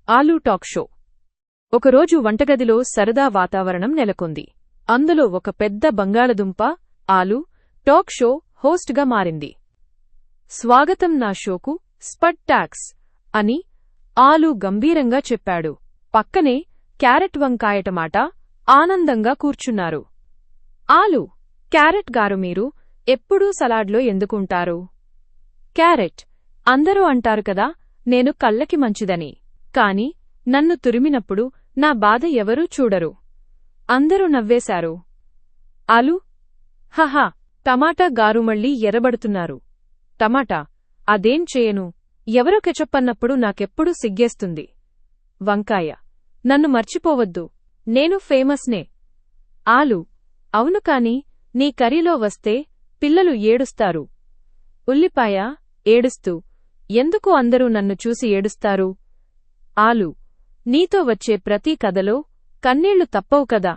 Aloo talk show. ఒకరోజు వంటగదిలో సరదా వాతావరణం నెలకొంది. అందులో ఒక పెద్ద బంగాళదుంప ఆలూ టాక్ షో హోస్ట్గా మారింది. స్వాగతం నా షోకు స్పడ్ టాక్స్ అని ఆలూ గంభీరంగా చెప్పాడు. పక్కనే క్యారెట్ వంకాయ టమాటా ఆనందంగా కూర్చున్నారు. ఆలూ, క్యారెట్ గారు మీరు ఎప్పుడూ సలాడ్లో ఎందుకుంటారు? క్యారెట్, అందరూ అంటారు కదా నేను కళ్ళకి మంచిదని. కాని నన్ను తురిమినప్పుడు నా బాధ ఎవరూ చూడరు. అందరూ నవ్వేశారు. ఆలూ, హహా, టమాటా గారు మళ్ళీ ఎర్రబడుతున్నారు. టమాటా, అదేం చేయను, ఎవరో కెచప్పన్నప్పుడు నాకెప్పుడూ సిగ్గేస్తుంది. వంకాయ, నన్ను మర్చిపోవద్దు, నేను ఫేమస్నే. ఆలూ, అవును కాని నీ కర్రీలో వస్తే పిల్లలు ఏడుస్తారు. ఉల్లిపాయ, ఏడుస్తూ, ఎందుకు అందరూ నన్ను చూసి ఏడుస్తారు? ఆలూ, నీతో వచ్చే ప్రతి కథలో కన్నీళ్లు తప్పవు కదా.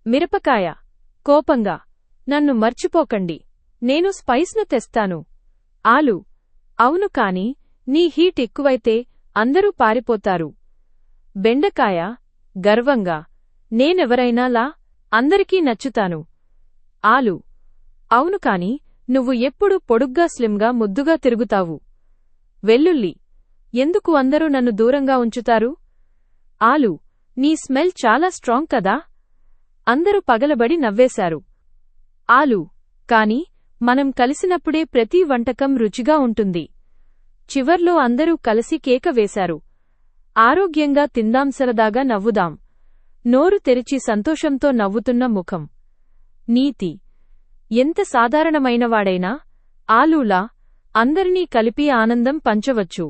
మిరపకాయ, కోపంగా, నన్ను మర్చిపోకండి, నేను స్పైస్ను తెస్తాను. ఆలూ, అవును కాని నీ హీట్ ఎక్కువైతే అందరూ పారిపోతారు. బెండకాయ, గర్వంగా, నేనెవరైనాలా అందరికీ నచ్చుతాను. ఆలూ, అవును కాని నువ్వు ఎప్పుడూ పొడుగ్గా స్లిమ్గా ముద్దుగా తిరుగుతావు. వెల్లుల్లి, ఎందుకు అందరూ నన్ను దూరంగా ఉంచుతారు? ఆలూ, నీ స్మెల్ చాలా స్ట్రాంగ్ కదా. అందరూ పగలబడి నవ్వేశారు. ఆలూ, కాని మనం కలిసినప్పుడే ప్రతి వంటకం రుచిగా ఉంటుంది. చివర్లో అందరూ కలిసి కేక వేశారు. ఆరోగ్యంగా తిందాం, సరదాగా నవ్వుదాం. నోరు తెరిచి సంతోషంతో నవ్వుతున్న ముఖం. నీతి, ఎంత సాధారణమైనవాడైనా ఆలూలా అందరినీ కలిపి ఆనందం పంచవచ్చు.